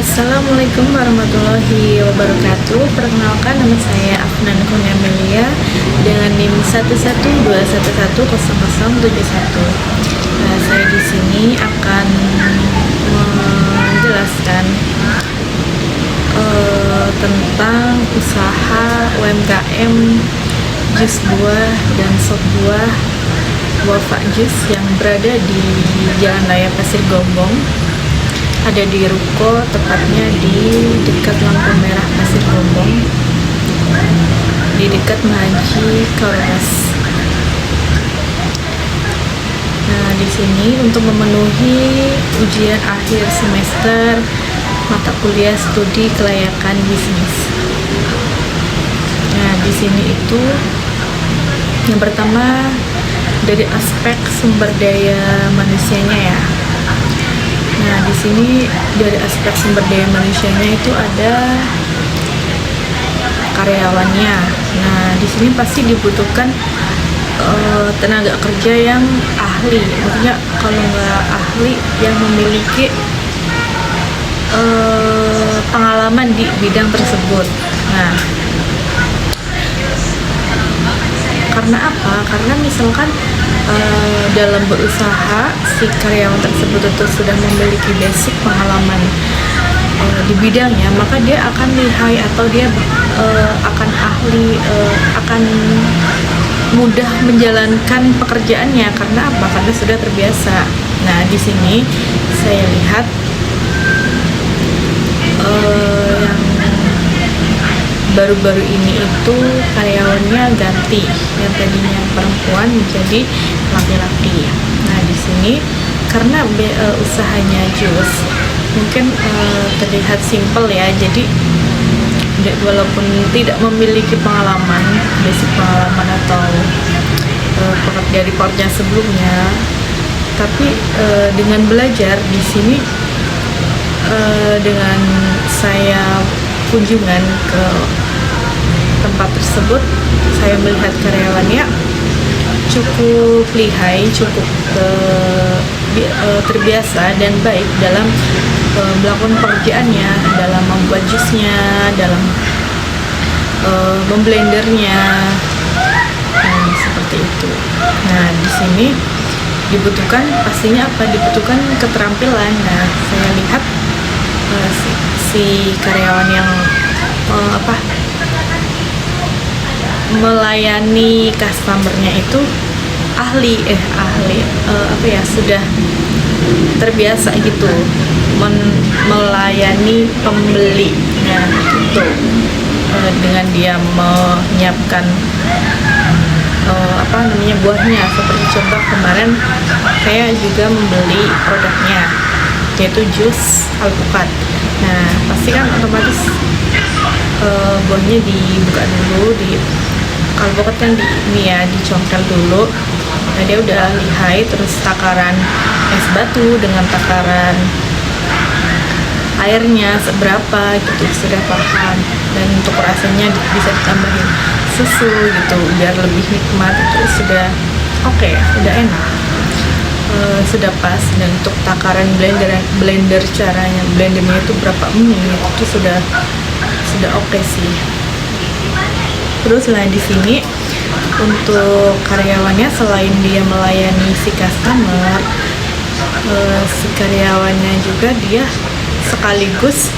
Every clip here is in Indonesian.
Assalamualaikum warahmatullahi wabarakatuh. Perkenalkan, nama saya Afnan Kurnia Amelia dengan NIM 11211000071. Saya di sini akan menjelaskan tentang usaha UMKM jus buah dan sop buah Wafa Jus yang berada di Jalan Raya Pasir Gombong. Ada di ruko, tepatnya di dekat lampu merah Pasir Gombong, di dekat Mahaji Kores. Nah, di sini untuk memenuhi ujian akhir semester mata kuliah studi kelayakan bisnis. Nah, di sini itu yang pertama dari aspek sumber daya manusianya ya. Nah, di sini dari aspek sumber daya manusianya itu ada karyawannya. Nah, di sini pasti dibutuhkan tenaga kerja yang ahli. Maksudnya kalau nggak ahli, yang memiliki pengalaman di bidang tersebut. Nah, karena apa? Karena misalkan dalam berusaha si karyawan tersebut itu sudah memiliki basic pengalaman di bidangnya, maka dia akan lihai atau dia akan ahli, akan mudah menjalankan pekerjaannya. Karena apa? Karena sudah terbiasa. Nah, di sini saya lihat yang baru-baru ini itu karyawannya ganti, yang tadinya perempuan menjadi laki-laki. Nah, di sini karena usahanya jus mungkin terlihat simpel ya, jadi walaupun tidak memiliki pengalaman, basic pengalaman atau dari pekerja sebelumnya, tapi dengan belajar di sini, dengan saya kunjungan ke tempat tersebut, saya melihat karyawannya cukup lihai, cukup terbiasa dan baik dalam melakukan pekerjaannya, dalam membuat jusnya, dalam memblendernya, seperti itu. Nah, di sini dibutuhkan pastinya apa? Dibutuhkan keterampilan. Nah, saya lihat si karyawan yang melayani customernya itu ahli sudah terbiasa gitu melayani pembeli. Nah, gitu. Dengan dia menyiapkan buahnya, seperti contoh kemarin saya juga membeli produknya, yaitu jus alpukat. Nah, pasti kan otomatis buahnya dibuka dulu, alpukat kan dicongkel dulu. Nah, dia udah lihai, terus takaran es batu dengan takaran airnya seberapa gitu sudah paham, dan untuk rasanya bisa ditambahin susu gitu biar lebih nikmat. Itu sudah oke, sudah enak, sudah pas. Dan untuk takaran blender caranya blendernya itu berapa menit itu sudah oke sih. Terus lah di sini untuk karyawannya, selain dia melayani si customer, si karyawannya juga dia sekaligus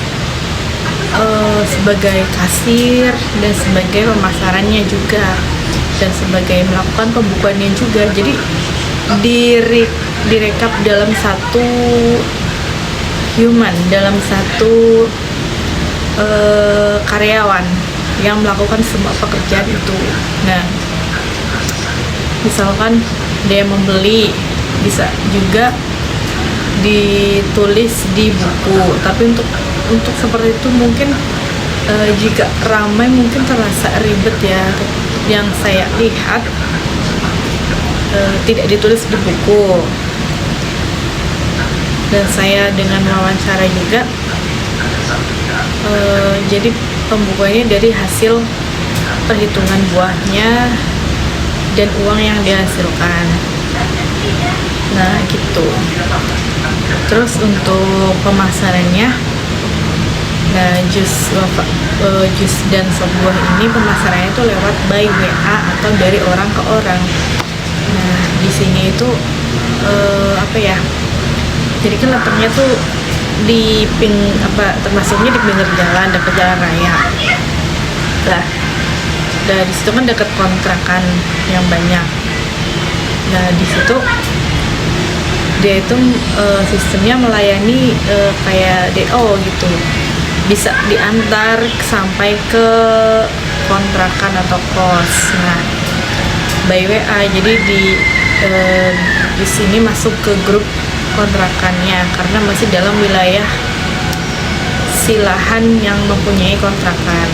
sebagai kasir dan sebagai pemasarannya juga, dan sebagai melakukan pembukuannya juga. Jadi direkap dalam satu human, dalam satu karyawan yang melakukan semua pekerjaan itu. Nah, misalkan dia membeli, bisa juga ditulis di buku. Tapi untuk seperti itu mungkin jika ramai mungkin terasa ribet ya. Yang saya lihat tidak ditulis di buku, dan saya dengan wawancara juga, jadi pembukuannya dari hasil perhitungan buahnya dan uang yang dihasilkan. Nah, gitu. Terus untuk pemasarannya Nah, jus dan sop buah ini pemasarannya itu lewat by WA atau dari orang ke orang. Nah, di sini itu apa ya? Jadi kan letaknya tuh di termasuknya di pinggir jalan, dekat jalan raya. Lah, di situ kan dekat kontrakan yang banyak. Nah, di situ dia itu sistemnya melayani kayak DO gitu, bisa diantar sampai ke kontrakan atau kos. Nah, by WA, jadi di sini masuk ke grup kontrakannya karena masih dalam wilayah silahan yang mempunyai kontrakan.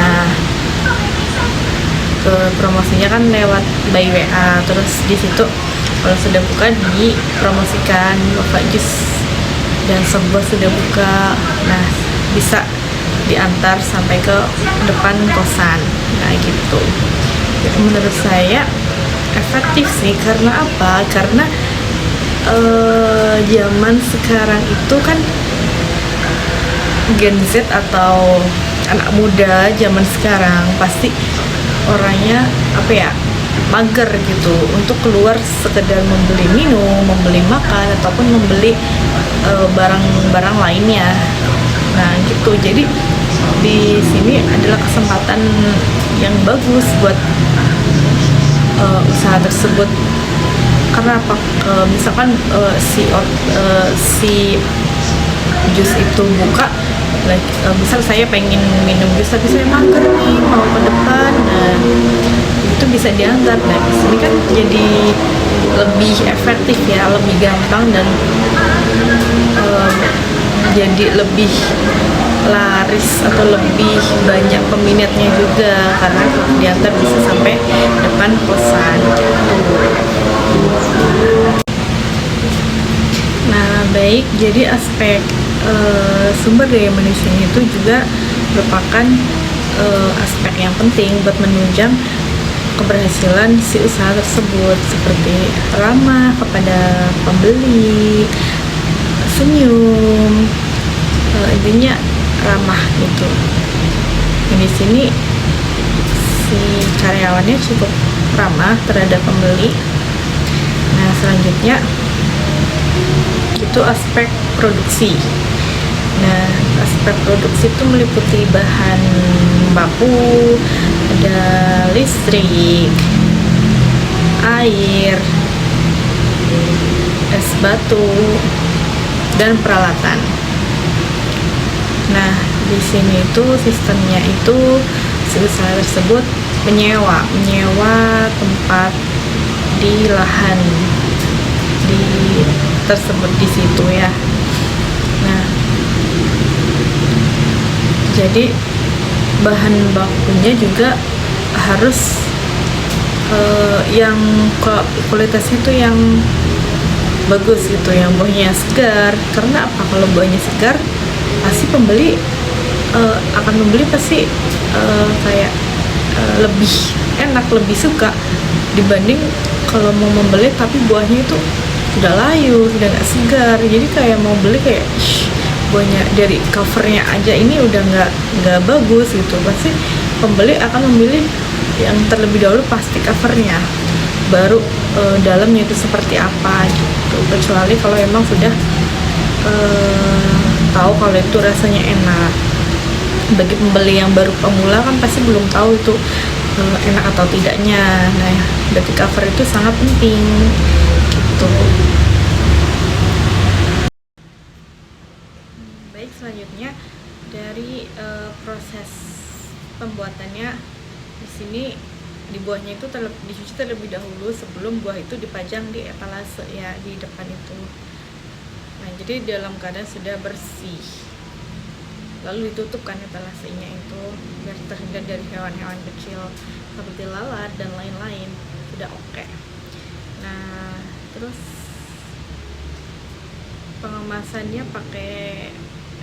Nah, promosinya kan lewat by WA, terus di situ kalau sudah buka dipromosikan Bapak Jus dan sebuah sudah buka. Nah, bisa diantar sampai ke depan kosan. Nah, gitu. Menurut saya efektif sih, karena apa? Karena zaman sekarang itu kan Gen Z atau anak muda zaman sekarang pasti orangnya mager gitu untuk keluar sekedar membeli minum, membeli makan ataupun membeli barang-barang lainnya. Nah, gitu. Jadi di sini adalah kesempatan yang bagus buat usaha tersebut. Karena apa? Misalkan si jus itu buka, misal saya pengen minum jus tapi saya mager nih mau ke depan, nah itu bisa diantar. Nah, di sini kan jadi lebih efektif ya, lebih gampang dan jadi lebih laris atau lebih banyak peminatnya juga karena diantar bisa sampai depan kosan gitu. Nah, baik, jadi aspek sumber daya manusia itu juga merupakan aspek yang penting buat menunjang keberhasilan si usaha tersebut, seperti ramah kepada pembeli, senyum, intinya ramah gitu. Di sini si karyawannya cukup ramah terhadap pembeli. Nah, selanjutnya itu aspek produksi. Nah, aspek produksi itu meliputi bahan baku, ada listrik, air, es batu, dan peralatan. Nah, di sini itu sistemnya itu si usaha tersebut menyewa tempat di lahan tersebut di situ ya. Nah, jadi bahan bakunya juga harus yang kualitasnya itu yang bagus gitu, yang buahnya segar. Karena apa? Kalau buahnya segar pasti pembeli akan membeli pasti lebih enak, lebih suka dibanding kalau mau membeli tapi buahnya itu udah layu, udah nggak segar. Jadi kayak mau beli kayak buahnya dari covernya aja ini udah nggak bagus gitu, pasti pembeli akan memilih yang terlebih dahulu pasti covernya, baru dalamnya itu seperti apa gitu. Kecuali kalau emang sudah tahu kalau itu rasanya enak. Bagi pembeli yang baru pemula kan pasti belum tahu itu enak atau tidaknya. Nah, berarti cover itu sangat penting gitu. Baik, selanjutnya dari proses pembuatannya, di sini di buahnya itu dicuci terlebih dahulu sebelum buah itu dipajang di etalase ya, di depan itu. Nah, jadi dalam keadaan sudah bersih, lalu ditutupkan etalasenya itu biar terhindar dari hewan-hewan kecil seperti lalat dan lain-lain. Sudah oke. Nah, terus pengemasannya pakai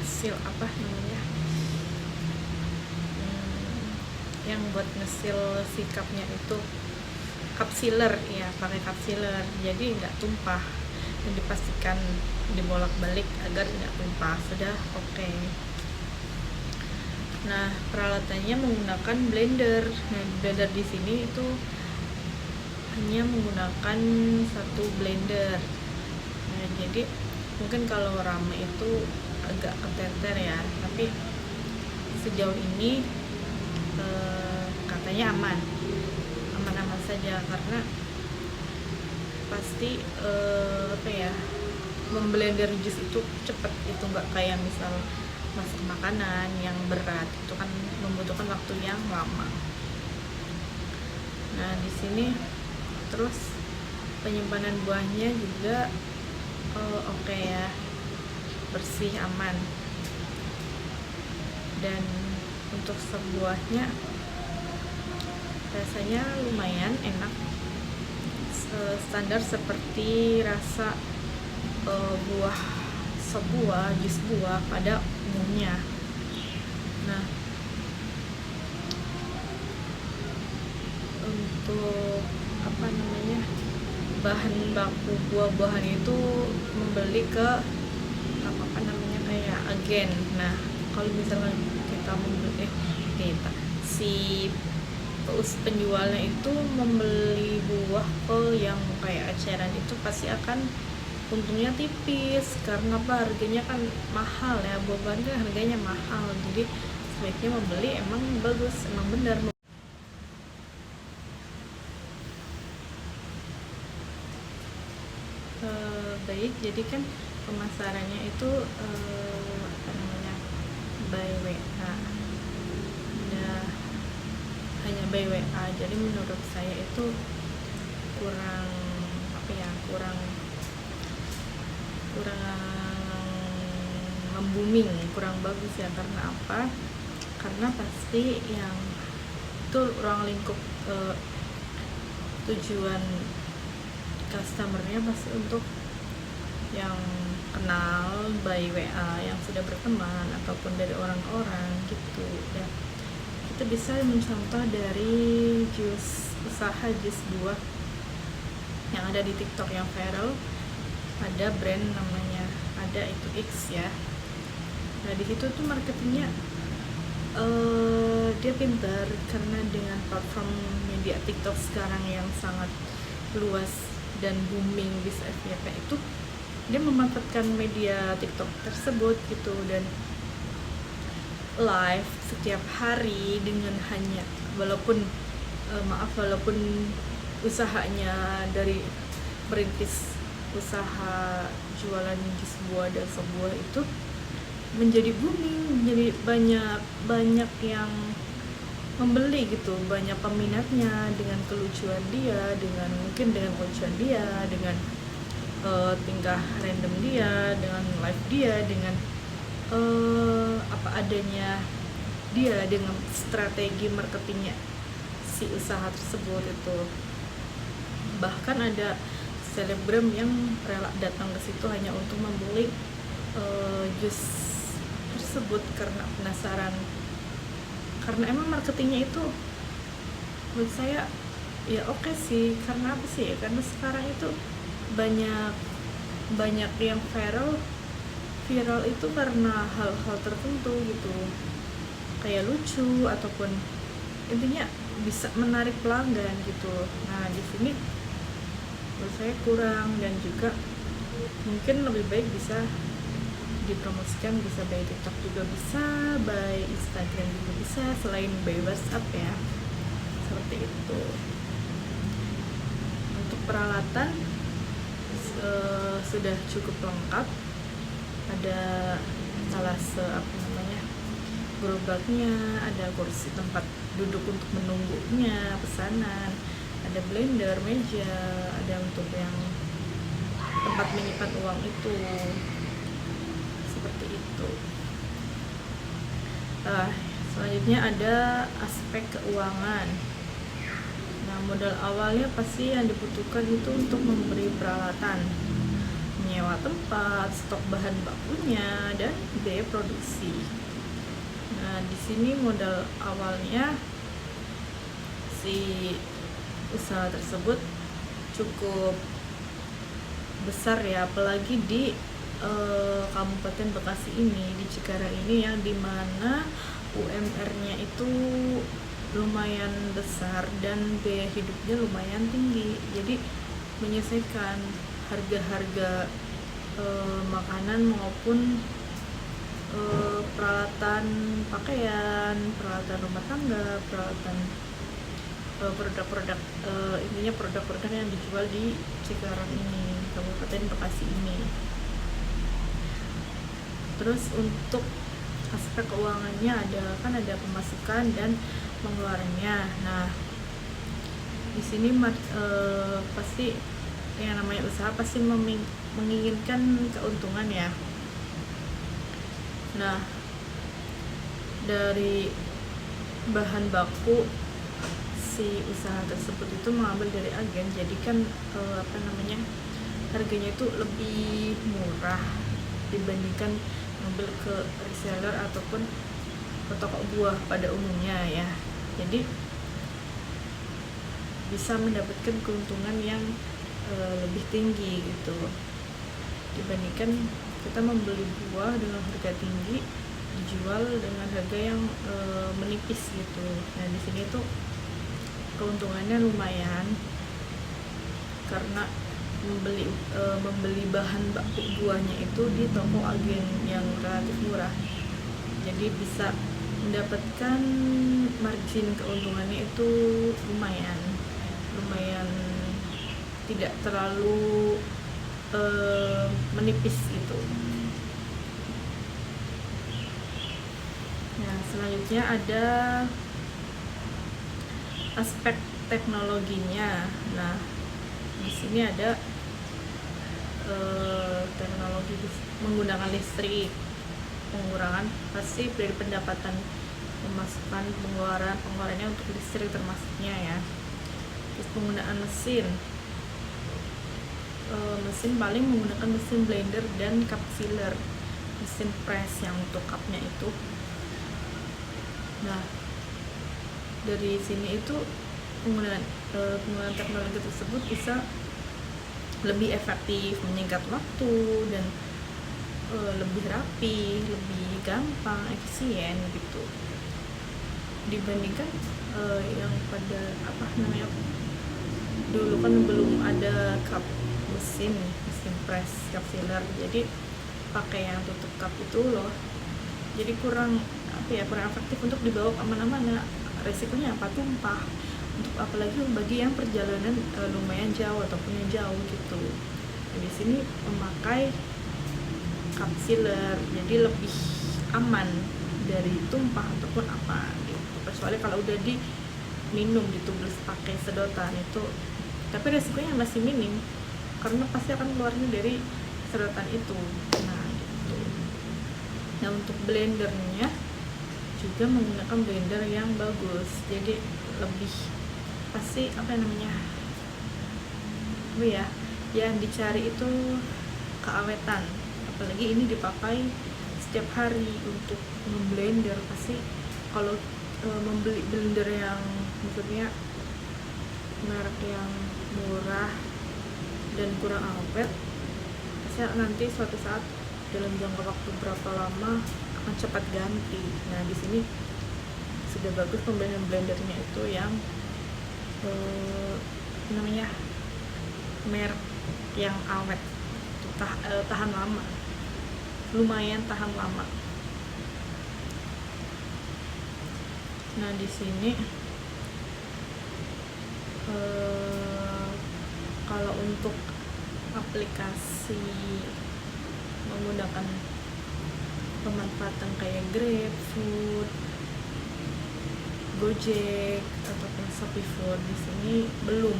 seal apa namanya, yang buat ngesil si cupnya itu cup-sealer ya, pakai cup-sealer, jadi nggak tumpah, dan dipastikan dibolak-balik agar nggak tumpah. Sudah oke. Nah, peralatannya menggunakan blender. Nah, blender di sini itu hanya menggunakan satu blender. Nah, jadi mungkin kalau rame itu agak keteter ya, tapi sejauh ini katanya aman-aman saja, karena pasti apa ya, memblender jus itu cepet itu, nggak kayak misal masak makanan yang berat itu kan membutuhkan waktu yang lama. Nah, di sini terus penyimpanan buahnya juga oke ya, bersih, aman. Dan untuk sebuahnya rasanya lumayan enak, standar seperti rasa jus buah pada umumnya. Nah, untuk apa namanya, bahan baku buah-buahan itu membeli ke apa namanya, kayak agen. Nah, kalau misalnya kita membeli si penjualnya itu membeli buah ke yang kayak eceran, itu pasti akan untungnya tipis, karena apa, harganya kan mahal ya, buah-buahan kan harganya mahal. Jadi sebaiknya membeli emang bagus, emang benar baik. Jadi kan pemasarannya itu apa namanya, by WA. Nah, hanya by WA, jadi menurut saya itu kurang apa ya, kurang booming, kurang bagus ya. Karena apa? Karena pasti yang itu ruang lingkup tujuan customernya pasti untuk yang kenal by WA, yang sudah berteman ataupun dari orang-orang gitu ya. Kita bisa mencontoh dari usaha jus buah yang ada di TikTok yang viral. Ada brand namanya, ada itu X ya. Nah, di situ tuh marketingnya dia pintar, karena dengan platform media TikTok sekarang yang sangat luas dan booming di FYP itu, dia memanfaatkan media TikTok tersebut gitu, dan live setiap hari dengan hanya walaupun usahanya dari merintis usaha jualan jus buah dan sebuah itu menjadi booming, menjadi banyak yang membeli gitu, banyak peminatnya dengan kelucuan dia, dengan kelucuan dia, dengan tingkah random dia, dengan live dia, dengan apa adanya dia, dengan strategi marketingnya si usaha tersebut itu. Bahkan ada selebgram yang rela datang ke situ hanya untuk membeli jus tersebut karena penasaran, karena emang marketingnya itu menurut saya ya oke sih. Karena apa sih ya, karena sekarang itu banyak yang viral itu karena hal-hal tertentu gitu, kayak lucu ataupun intinya bisa menarik pelanggan gitu. Nah, di sini menurut saya kurang, dan juga mungkin lebih baik bisa dipromosikan, bisa by TikTok juga bisa, by Instagram juga bisa, selain by WhatsApp ya, seperti itu. Untuk peralatan sudah cukup lengkap, ada gerobaknya, ada kursi tempat duduk untuk menunggunya pesanan, ada blender, meja, ada untuk yang tempat menyimpan uang itu, seperti itu. Selanjutnya ada aspek keuangan. Nah, modal awalnya pasti yang dibutuhkan itu untuk memberi peralatan, menyewa tempat, stok bahan bakunya, dan biaya produksi. Nah, di sini modal awalnya si usaha tersebut cukup besar ya, apalagi di Kabupaten Bekasi ini, di Cikarang ini, yang dimana UMR-nya itu lumayan besar dan biaya hidupnya lumayan tinggi, jadi menyesuaikan harga-harga makanan maupun peralatan pakaian, peralatan rumah tangga, peralatan produk-produk intinya produk-produk yang dijual di Cikarang ini, Kabupaten Bekasi ini. Terus untuk aspek keuangannya ada pemasukan dan pengeluarannya. Nah, di sini pasti yang namanya usaha pasti menginginkan keuntungan ya. Nah, dari bahan baku si usaha tersebut itu mengambil dari agen, jadi kan harganya itu lebih murah dibandingkan ngambil ke reseller ataupun ke toko buah pada umumnya ya. Jadi bisa mendapatkan keuntungan yang lebih tinggi gitu dibandingkan kita membeli buah dengan harga tinggi dijual dengan harga yang menipis gitu. Nah, di sini tuh keuntungannya lumayan karena membeli bahan baku buahnya itu di toko agen yang relatif murah, jadi bisa mendapatkan margin keuntungannya itu lumayan tidak terlalu menipis gitu. Nah, selanjutnya ada aspek teknologinya. Nah, di sini ada teknologi menggunakan listrik, pengurangan pasti dari pendapatan, pemasukan, pengeluarannya untuk listrik termasuknya ya. Terus penggunaan mesin paling menggunakan mesin blender dan cup filler, mesin press yang untuk cupnya itu. Nah, dari sini itu penggunaan teknologi tersebut bisa lebih efektif, menyingkat waktu dan lebih rapi, lebih gampang, efisien gitu dibandingkan yang pada dulu kan belum ada cup mesin press, cup filler, jadi pakai yang tutup cup itu loh, jadi kurang efektif untuk dibawa kemana-mana. Resikonya tumpah, untuk apalagi bagi yang perjalanan lumayan jauh ataupun yang jauh gitu. Nah, di sini memakai cup filler jadi lebih aman dari tumpah ataupun apa gitu, kecuali kalau udah diminum ditulis pakai sedotan itu, tapi resikonya masih minim karena pasti akan keluarnya dari sedotan itu. Nah gitu. Nah, untuk blendernya juga menggunakan blender yang bagus, jadi lebih pasti yang dicari itu keawetan, apalagi ini dipakai setiap hari untuk memblender. Pasti kalau membeli blender yang maksudnya merek yang murah dan kurang awet, pasti nanti suatu saat dalam jangka waktu berapa lama akan cepat ganti. Nah, di sini sudah bagus pembelian blendernya itu yang merek yang awet, tahan lama, lumayan tahan lama. Nah, di sini kalau untuk aplikasi menggunakan pemanfaatan kayak GrabFood, Gojek ataupun ShopeeFood di sini belum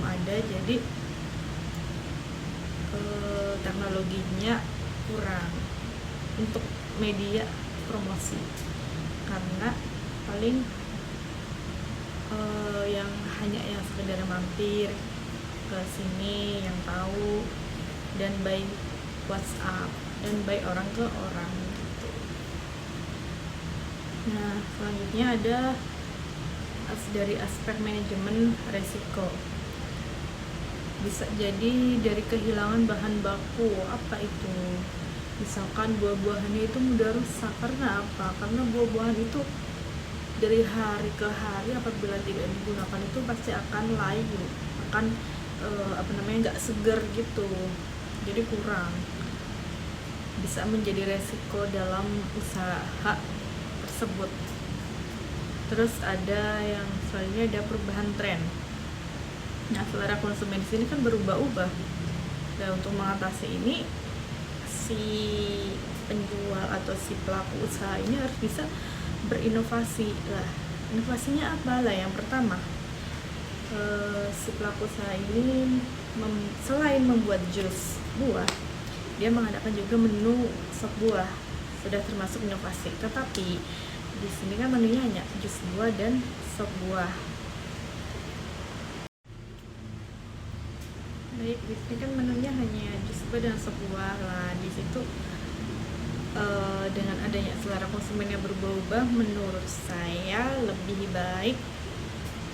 ada, jadi teknologinya kurang untuk media promosi, karena paling yang sekedar mampir ke sini yang tahu dan by WhatsApp dan by orang ke orang gitu. Nah, selanjutnya ada dari aspek manajemen resiko. Bisa jadi dari kehilangan bahan baku, apa itu? Misalkan buah-buahannya itu mudah rusak. Karena apa? Karena buah-buahan itu dari hari ke hari apabila tidak digunakan itu pasti akan layu, akan nggak segar gitu, jadi kurang, bisa menjadi resiko dalam usaha tersebut. Terus ada yang selanjutnya, ada perubahan tren. Nah, selera konsumen di sini kan berubah-ubah. Dan untuk mengatasi ini, si penjual atau si pelaku usaha ini harus bisa berinovasi lah. Inovasinya apa lah? Yang pertama, si pelaku usaha ini selain membuat jus buah, dia mengadakan juga menu sop buah. Sudah termasuk inovasi. Tetapi di sini kan menunya hanya jus buah dan sop buah. Baik, di sini kan menunya hanya jus buah dan sop buah lah. Di situ dengan adanya selera konsumen yang berubah-ubah, menurut saya lebih baik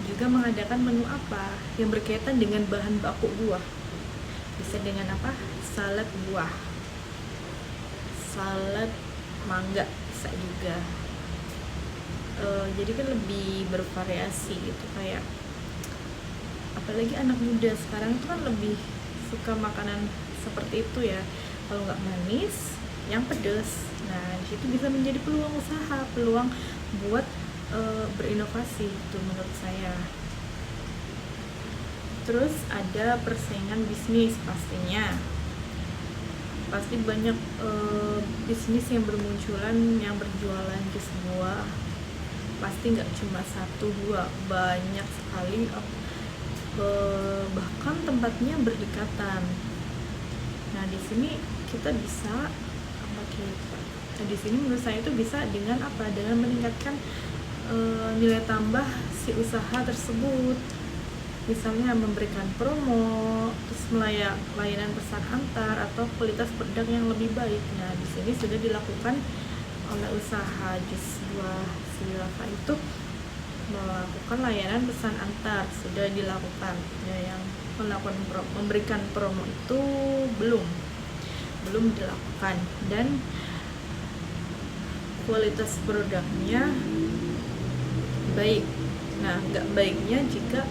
juga mengadakan menu apa yang berkaitan dengan bahan baku buah. Bisa dengan apa? Salad buah, salad mangga bisa juga. Jadi kan lebih bervariasi gitu, kayak apalagi anak muda sekarang itu kan lebih suka makanan seperti itu ya. Kalau nggak manis, yang pedas. Nah, di situ bisa menjadi peluang usaha, peluang buat berinovasi itu menurut saya. Terus ada persaingan bisnis pastinya. Pasti banyak bisnis yang bermunculan yang berjualan jus buah. Pasti nggak cuma 1-2, banyak sekali, bahkan tempatnya berdekatan. Nah, di sini kita bisa di sini menurut saya itu bisa dengan apa? Dengan meningkatkan nilai tambah si usaha tersebut. Misalnya memberikan promo, terus layanan pesan antar atau kualitas produk yang lebih baik. Nah, di sini sudah dilakukan oleh usaha jus buah Silava itu, melakukan layanan pesan antar, sudah dilakukan. Ya, yang memberikan promo itu belum dilakukan. Dan kualitas produknya baik. Nah, nggak baiknya jika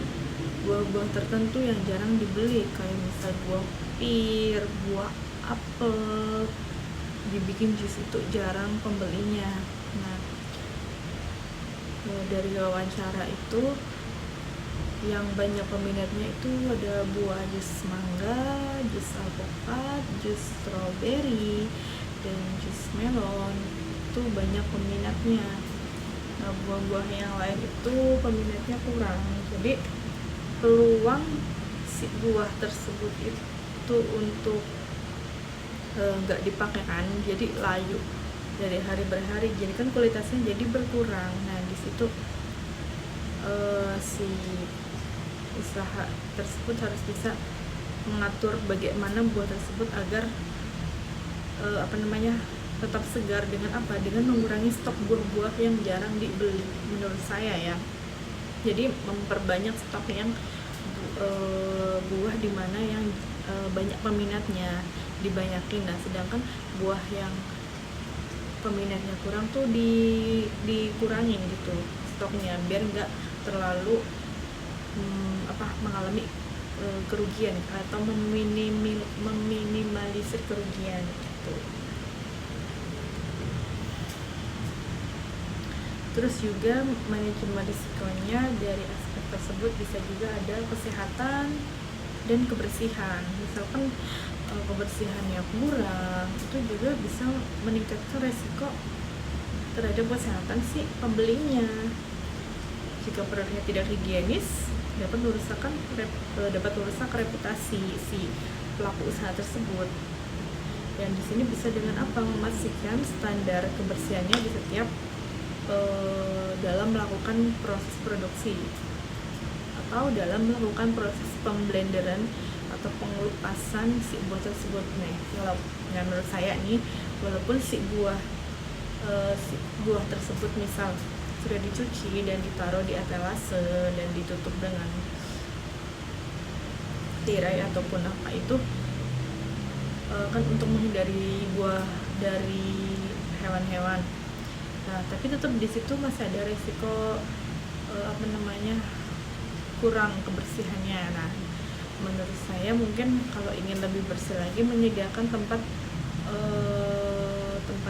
buah-buah tertentu yang jarang dibeli, kayak misal buah pir, buah apel, dibikin jus itu jarang pembelinya. Nah, dari wawancara itu yang banyak peminatnya itu ada buah jus mangga, jus alpukat, jus strawberry, dan jus melon. Itu banyak peminatnya. Nah, buah-buah yang lain itu peminatnya kurang. Jadi peluang si buah tersebut itu untuk nggak dipakai kan, jadi layu dari hari berhari, jadi kan kualitasnya jadi berkurang. Nah, di situ si usaha tersebut harus bisa mengatur bagaimana buah tersebut agar tetap segar. Dengan apa? Dengan mengurangi stok buah-buah yang jarang dibeli menurut saya ya. Jadi memperbanyak stok yang buah di mana yang banyak peminatnya, dibanyakin. Nah, sedangkan buah yang peminatnya kurang tuh dikurangin gitu stoknya, biar nggak terlalu mengalami kerugian atau meminimalisir kerugian gitu. Terus juga manajemen risikonya dari aspek tersebut bisa juga ada kesehatan dan kebersihan. Misalkan kebersihannya kurang, itu juga bisa meningkatkan resiko terhadap kesehatan si pembelinya. Jika produknya tidak higienis, dapat merusak reputasi si pelaku usaha tersebut. Dan di sini bisa dengan apa? Memastikan standar kebersihannya di setiap dalam melakukan proses produksi atau dalam melakukan proses pemblenderan atau pengelupasan si buah tersebut. Nah, menurut saya nih, walaupun si buah tersebut misal sudah dicuci dan ditaruh di etalase dan ditutup dengan tirai ataupun apa itu, kan untuk menghindari buah dari hewan-hewan. Nah, tapi tetap di situ masih ada resiko kurang kebersihannya. Nah, menurut saya mungkin kalau ingin lebih bersih lagi, menyediakan tempat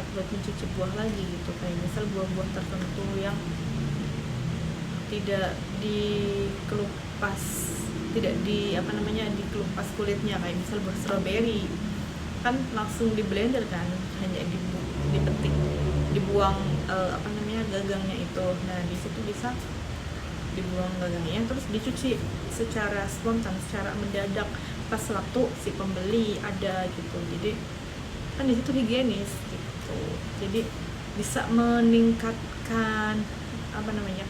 buat mencuci buah lagi gitu, kayak misal buah-buah tertentu yang tidak dikelupas, dikelupas kulitnya, kayak misal buah stroberi kan langsung di blender kan, hanya dipetik, dibuang gagangnya itu. Nah, di situ bisa dibuang gagangnya, terus dicuci secara spontan, secara mendadak pas waktu si pembeli ada gitu. Jadi kan di situ higienis gitu. Jadi bisa meningkatkan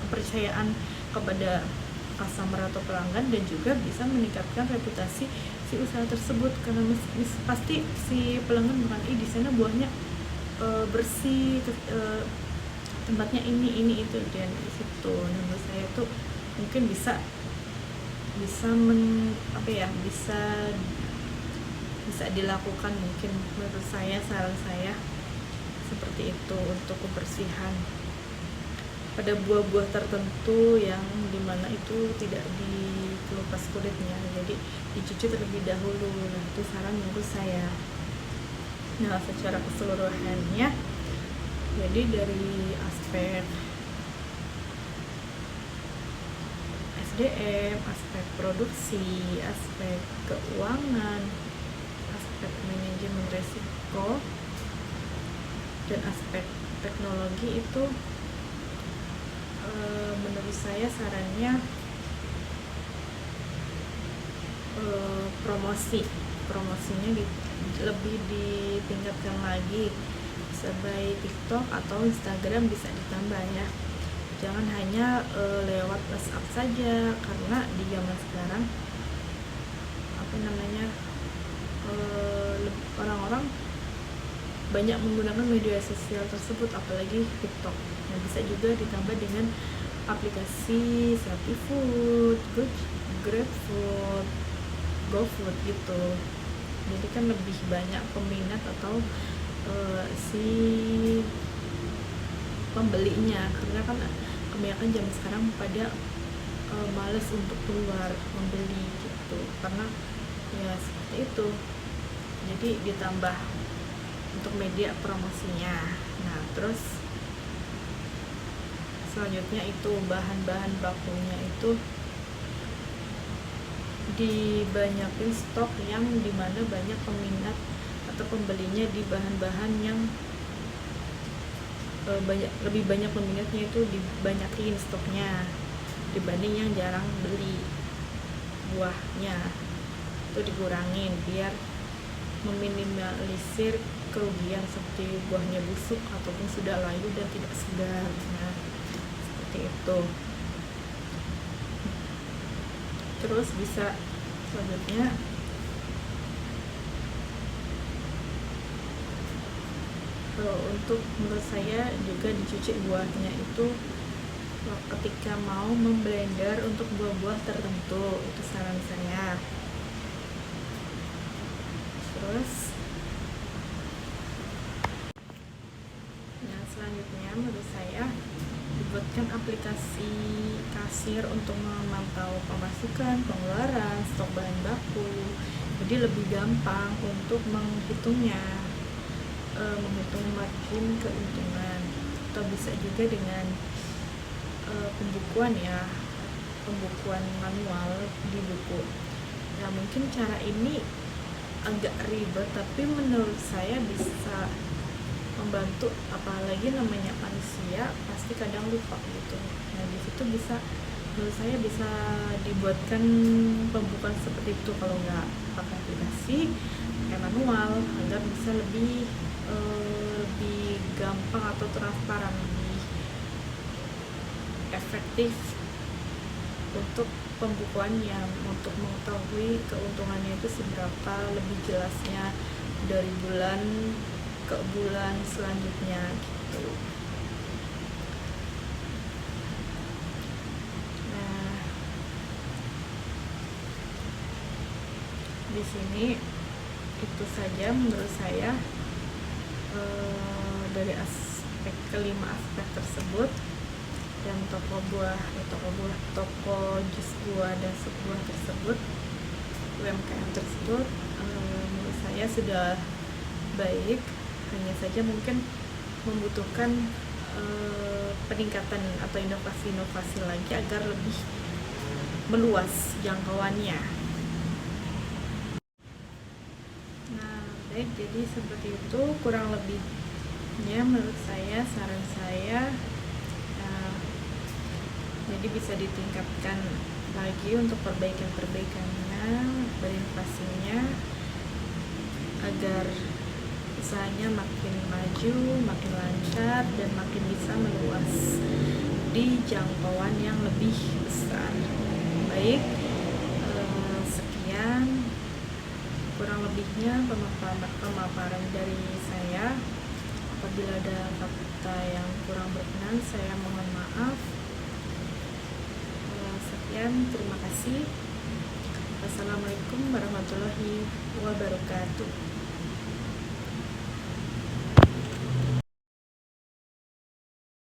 kepercayaan kepada customer atau pelanggan, dan juga bisa meningkatkan reputasi si usaha tersebut, karena pasti si pelanggan bukan di sana buahnya bersih, tempatnya ini itu, dan di situ. Menurut saya tuh mungkin bisa dilakukan, mungkin menurut saya, saran saya seperti itu untuk kebersihan pada buah-buah tertentu yang dimana itu tidak dikelupas kulitnya, jadi dicuci terlebih dahulu. Nah, itu saran menurut saya. Nah, secara keseluruhannya, jadi dari aspek SDM, aspek produksi, aspek keuangan, aspek manajemen risiko, dan aspek teknologi itu menurut saya sarannya promosinya lebih ditingkatkan lagi, sebaik TikTok atau Instagram bisa ditambah ya. Jangan hanya lewat WhatsApp saja, karena di zaman sekarang orang-orang banyak menggunakan media sosial tersebut, apalagi TikTok. Nah, bisa juga ditambah dengan aplikasi Shopee Food, GrabFood, GoFood gitu. Jadi kan lebih banyak peminat atau si pembelinya, karena kan kebanyakan zaman sekarang pada malas untuk keluar membeli gitu, karena ya seperti itu. Jadi ditambah untuk media promosinya. Nah, terus selanjutnya itu bahan-bahan bakunya itu dibanyakin stok, yang dimana banyak peminat atau pembelinya di bahan-bahan yang lebih banyak peminatnya, itu dibanyakin stoknya dibanding yang jarang beli buahnya, itu dikurangin biar meminimalisir kerugian seperti buahnya busuk ataupun sudah layu dan tidak segar. Nah, seperti itu. Terus bisa selanjutnya untuk menurut saya juga dicuci buahnya itu ketika mau memblender untuk buah-buah tertentu, itu saran saya. Terus selanjutnya menurut saya dibuatkan aplikasi kasir untuk memantau pemasukan, pengeluaran, stok bahan baku, jadi lebih gampang untuk menghitungnya, menghitung margin keuntungan. Atau bisa juga dengan pembukuan manual di buku. Nah, mungkin cara ini agak ribet, tapi menurut saya bisa membantu, apalagi namanya manusia pasti kadang lupa gitu. Nah, di situ menurut saya bisa dibuatkan pembukaan seperti itu, kalau nggak pakai aplikasi, pakai manual, agar bisa lebih gampang atau transparan, lebih efektif untuk pembukuannya, untuk mengetahui keuntungannya itu seberapa, lebih jelasnya dari bulan ke bulan selanjutnya gitu. Nah, di sini Itu saja menurut saya dari kelima aspek tersebut. Dan toko jus buah dan sup buah tersebut, UMKM tersebut, menurut saya sudah baik. Hanya saja mungkin membutuhkan peningkatan atau inovasi-inovasi lagi agar lebih meluas jangkauannya. Nah, baik, jadi seperti itu kurang lebihnya menurut saya, saran saya. Jadi bisa ditingkatkan lagi untuk perbaikannya, berinovasinya, agar usahanya makin maju, makin lancar, dan makin bisa meluas di jangkauan yang lebih besar. Baik, sekian kurang lebihnya pemaparan dari saya. Apabila ada kata yang kurang berkenan, saya mohon maaf. Sekian, terima kasih. Wassalamualaikum warahmatullahi wabarakatuh.